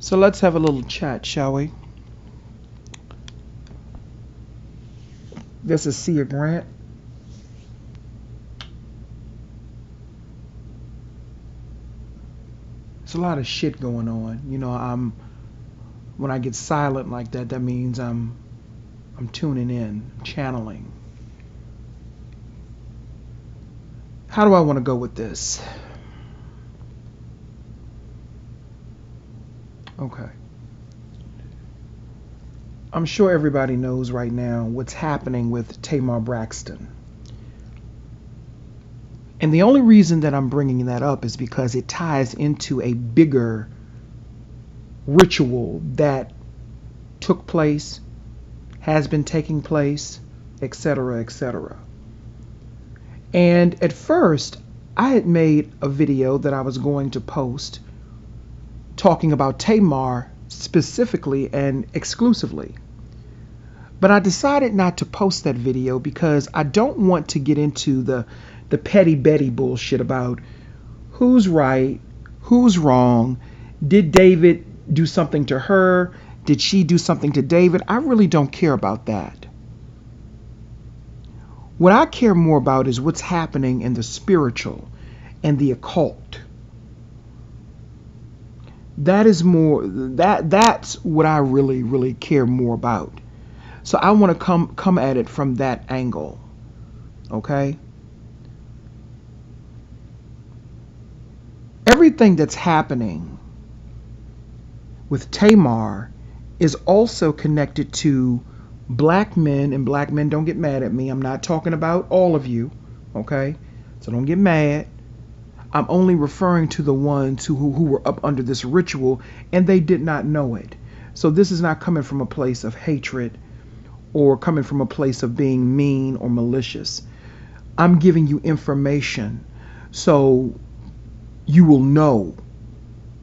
So let's have a little chat, shall we? This is Sia Grant. There's a lot of shit going on. When I get silent like that, that means I'm tuning in, channeling. How do I want to go with this? Okay. I'm sure everybody knows right now what's happening with Tamar Braxton. And the only reason that I'm bringing that up is because it ties into a bigger ritual that took place, has been taking place, etc., etc. And at first, I had made a video that I was going to post talking about Tamar specifically and exclusively. But I decided not to post that video because I don't want to get into the petty Betty bullshit about who's right, who's wrong. Did David do something to her? Did she do something to David? I really don't care about that. What I care more about is what's happening in the spiritual and the occult. That's what I really care more about. So I want to come at it from that angle. Okay? Everything that's happening with Tamar is also connected to black men, and black men, don't get mad at me. I'm not talking about all of you, okay? So don't get mad. I'm only referring to the ones who were up under this ritual and they did not know it. So this is not coming from a place of hatred or coming from a place of being mean or malicious. I'm giving you information so you will know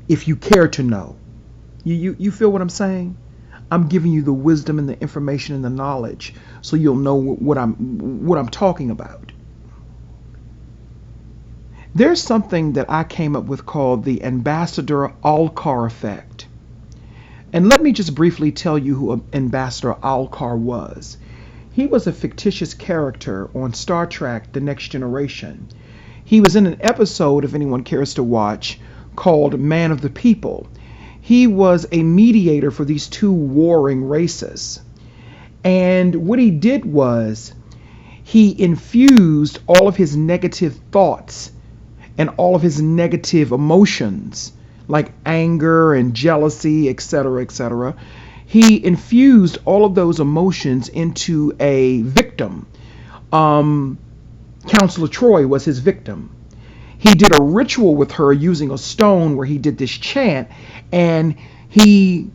if you care to know. You feel what I'm saying? I'm giving you the wisdom and the information and the knowledge so you'll know what I'm talking about. There's something that I came up with called the Ambassador Alcar effect. And let me just briefly tell you who Ambassador Alcar was. He was a fictitious character on Star Trek: The Next Generation. He was in an episode, if anyone cares to watch, called Man of the People. He was a mediator for these two warring races. And what he did was he infused all of his negative thoughts and all of his negative emotions, like anger and jealousy, etc., etc. He infused all of those emotions into a victim. Counselor Troy was his victim. He did a ritual with her using a stone where he did this chant, and he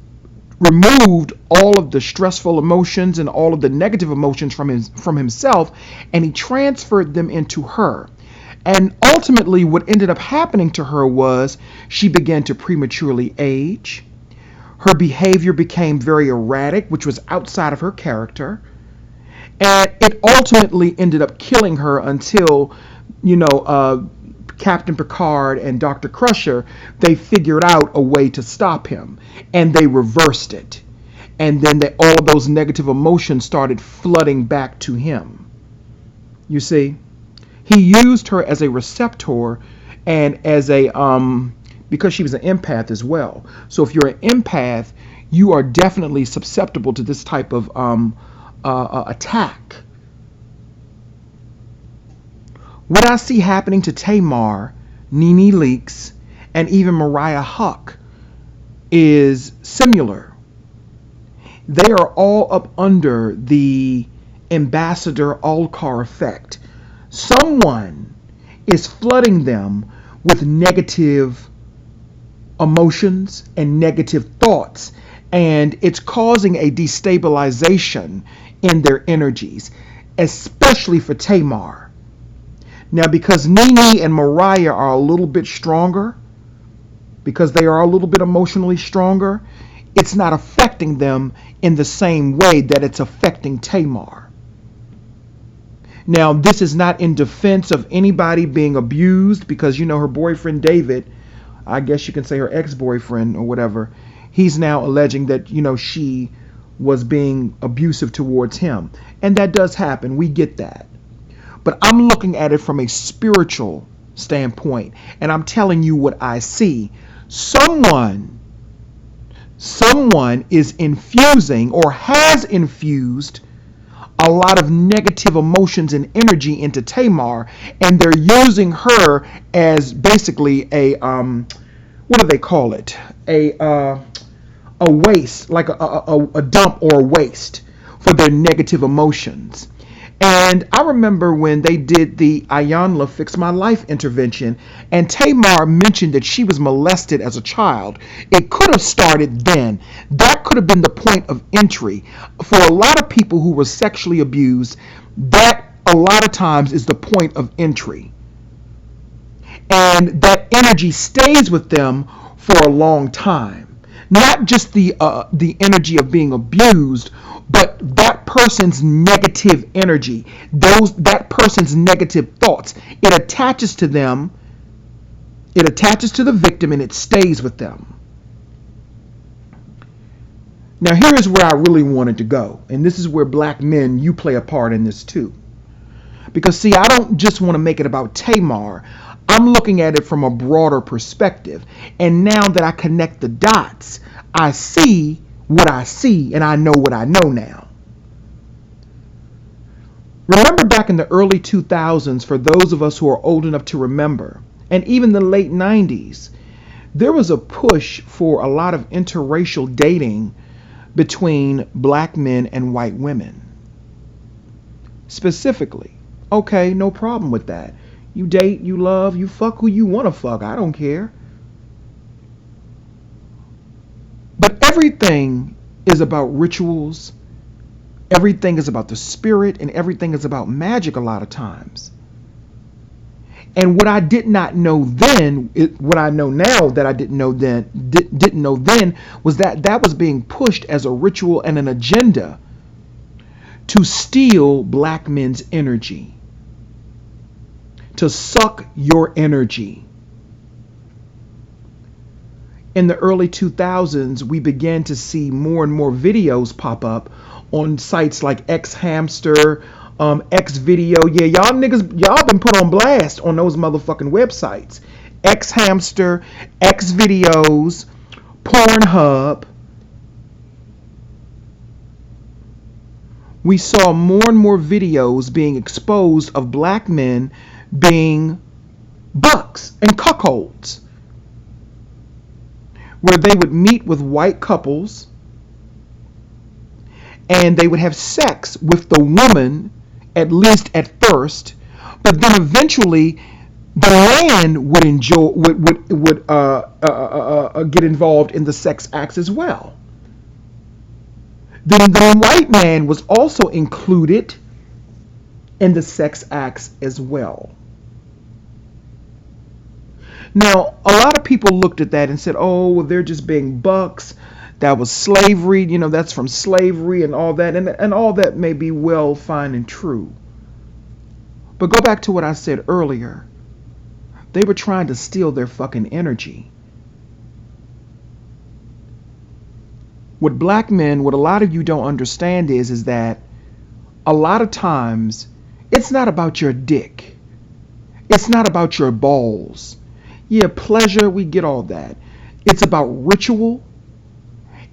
removed all of the stressful emotions and all of the negative emotions from himself, and he transferred them into her. And ultimately what ended up happening to her was she began to prematurely age. Her behavior became very erratic, which was outside of her character. And it ultimately ended up killing her until, Captain Picard and Dr. Crusher, they figured out a way to stop him. And they reversed it. And then all of those negative emotions started flooding back to him. You see? He used her as a receptor and as because she was an empath as well. So if you're an empath, you are definitely susceptible to this type of attack. What I see happening to Tamar, Nene Leakes, and even Mariah Huck is similar. They are all up under the Ambassador Alcar effect. Someone is flooding them with negative emotions and negative thoughts, and it's causing a destabilization in their energies, especially for Tamar. Now, because Nene and Mariah are a little bit stronger, because they are a little bit emotionally stronger, it's not affecting them in the same way that it's affecting Tamar. Now, this is not in defense of anybody being abused, because her boyfriend David, I guess you can say her ex-boyfriend or whatever, he's now alleging that, she was being abusive towards him. And that does happen. We get that. But I'm looking at it from a spiritual standpoint. And I'm telling you what I see. Someone is infusing or has infused a lot of negative emotions and energy into Tamar, and they're using her as basically a what do they call it? A waste, like a dump or a waste for their negative emotions. And I remember when they did the Ayanla Fix My Life intervention, and Tamar mentioned that she was molested as a child. It could have started then. That could have been the point of entry. For a lot of people who were sexually abused, that a lot of times is the point of entry. And that energy stays with them for a long time. Not just the energy of being abused, but that person's negative energy, that person's negative thoughts. It attaches to them, it attaches to the victim, and it stays with them. Now here is where I really wanted to go, and this is where black men, you play a part in this too. Because see, I don't just want to make it about Tamar. I'm looking at it from a broader perspective. And now that I connect the dots, I see what I see, and I know what I know now. Remember back in the early 2000s, for those of us who are old enough to remember, and even the late 90s, there was a push for a lot of interracial dating between black men and white women. Specifically, okay, no problem with that. You date, you love, you fuck who you want to fuck. I don't care. But everything is about rituals. Everything is about the spirit, and everything is about magic a lot of times. And what I did not know then, what I know now that I didn't know then, was that was being pushed as a ritual and an agenda to steal black men's energy, to suck your energy. In the early 2000s, we began to see more and more videos pop up on sites like X-Hamster, X-Video. Yeah, y'all been put on blast on those motherfucking websites. X-Hamster, X-Videos, Pornhub. We saw more and more videos being exposed of black men being bucks and cuckolds, where they would meet with white couples and they would have sex with the woman, at least at first, but then eventually the man would get involved in the sex acts as well. Then the white man was also included in the sex acts as well. Now, a lot of people looked at that and said, oh, well, they're just being bucks. That was slavery. That's from slavery and all that. And all that may be well, fine, and true. But go back to what I said earlier. They were trying to steal their fucking energy. What black men, what a lot of you don't understand is that a lot of times it's not about your dick. It's not about your balls. Yeah, pleasure, we get all that. It's about ritual,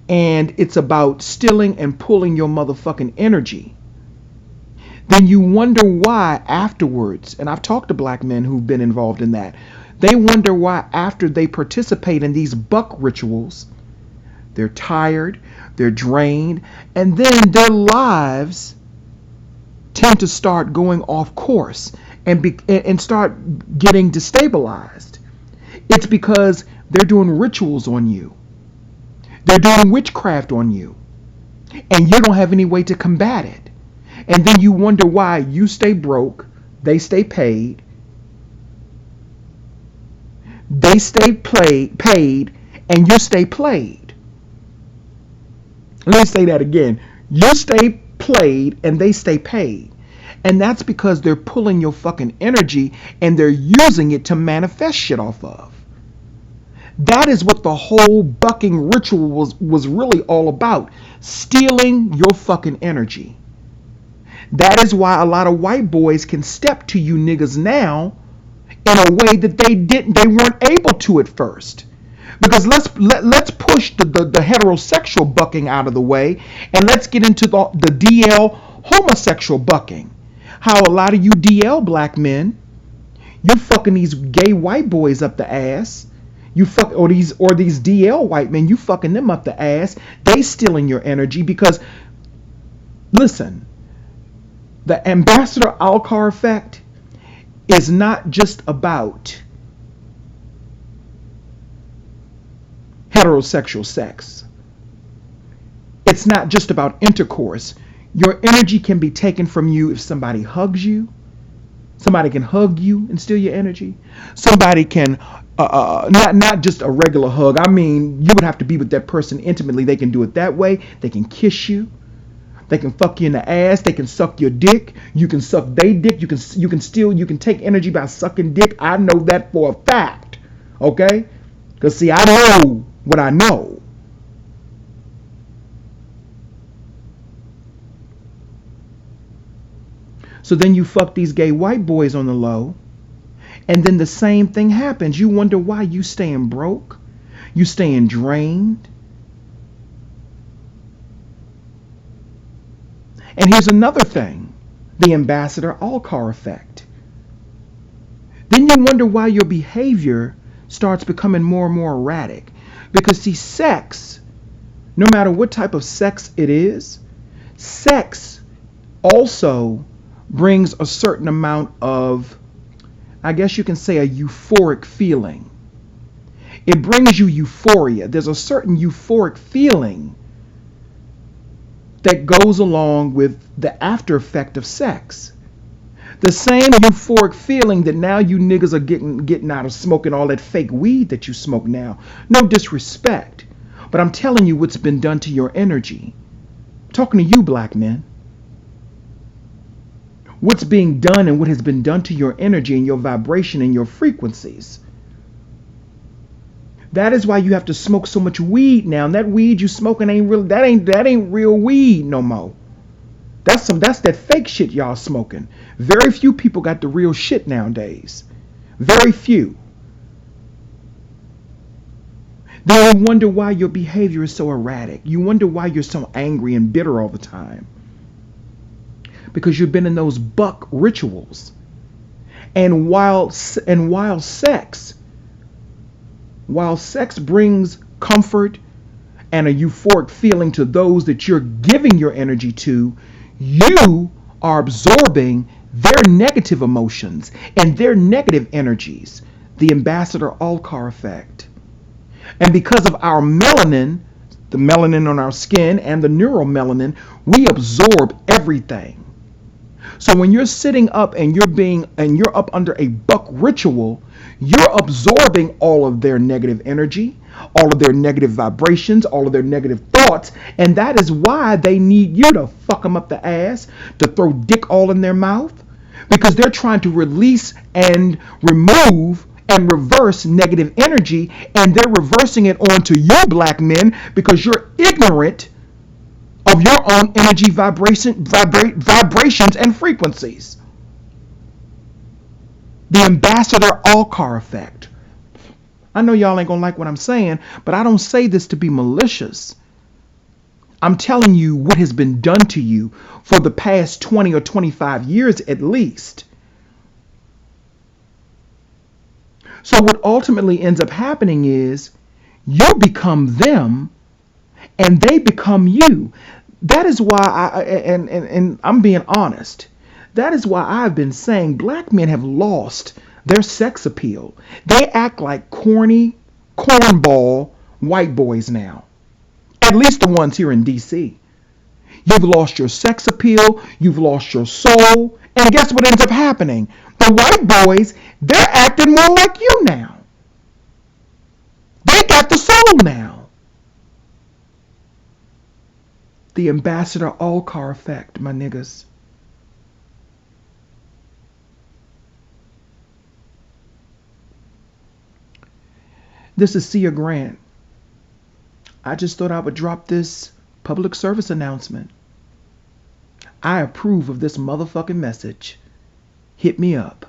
and it's about stealing and pulling your motherfucking energy. Then you wonder why afterwards, and I've talked to black men who've been involved in that, they wonder why after they participate in these buck rituals, they're tired, they're drained, and then their lives tend to start going off course and start getting destabilized. It's because they're doing rituals on you. They're doing witchcraft on you. And you don't have any way to combat it. And then you wonder why you stay broke, they stay paid, they stay paid, and you stay played. Let me say that again. You stay played and they stay paid. And that's because they're pulling your fucking energy and they're using it to manifest shit off of. That is what the whole bucking ritual was really all about. Stealing your fucking energy. That is why a lot of white boys can step to you niggas now in a way that they weren't able to at first. Because let's push the heterosexual bucking out of the way, and let's get into the DL homosexual bucking. How a lot of you DL black men, you're fucking these gay white boys up the ass. You fuck or these DL white men, you fucking them up the ass. They stealing your energy because listen, the Ambassador Alcar effect is not just about heterosexual sex. It's not just about intercourse. Your energy can be taken from you if somebody hugs you. Somebody can hug you and steal your energy. Somebody can not just a regular hug. I mean, you would have to be with that person intimately. They can do it that way. They can kiss you. They can fuck you in the ass. They can suck your dick. You can suck their dick. You can take energy by sucking dick. I know that for a fact. Okay? Because see, I know what I know. So then you fuck these gay white boys on the low, and then the same thing happens. You wonder why you staying broke, you staying drained. And here's another thing, the Ambassador Alcar effect. Then you wonder why your behavior starts becoming more and more erratic. Because see, sex, no matter what type of sex it is, sex also brings a certain amount of, I guess you can say, a euphoric feeling. It brings you euphoria. There's a certain euphoric feeling that goes along with the after effect of sex. The same euphoric feeling that now you niggas are getting out of smoking all that fake weed that you smoke now. No disrespect, but I'm telling you what's been done to your energy. I'm talking to you black men. What's being done and what has been done to your energy and your vibration and your frequencies. That is why you have to smoke so much weed now. And that weed you smoking ain't real. That ain't real weed no more. That's that fake shit y'all smoking. Very few people got the real shit nowadays. Very few. Then you wonder why your behavior is so erratic. You wonder why you're so angry and bitter all the time. Because you've been in those buck rituals. And while sex brings comfort and a euphoric feeling to those that you're giving your energy to, you are absorbing their negative emotions and their negative energies, the Ambassador Alcar effect. And because of our melanin, the melanin on our skin and the neuromelanin, we absorb everything. So when you're sitting up and you're up under a buck ritual, you're absorbing all of their negative energy, all of their negative vibrations, all of their negative thoughts, and that is why they need you to fuck them up the ass, to throw dick all in their mouth, because they're trying to release and remove and reverse negative energy, and they're reversing it onto you black men because you're ignorant of your own energy vibrations and frequencies. The Ambassador Alcar effect. I know y'all ain't gonna like what I'm saying, but I don't say this to be malicious. I'm telling you what has been done to you for the past 20 or 25 years at least. So what ultimately ends up happening is you become them and they become you. That is why and I'm being honest. That is why I've been saying black men have lost their sex appeal. They act like corny cornball white boys now. At least the ones here in DC. You've lost your sex appeal, you've lost your soul, and guess what ends up happening? The white boys, they're acting more like you now. They got the soul now. The Ambassador Alcar effect, my niggas. This is Sia Grant. I just thought I would drop this public service announcement. I approve of this motherfucking message. Hit me up.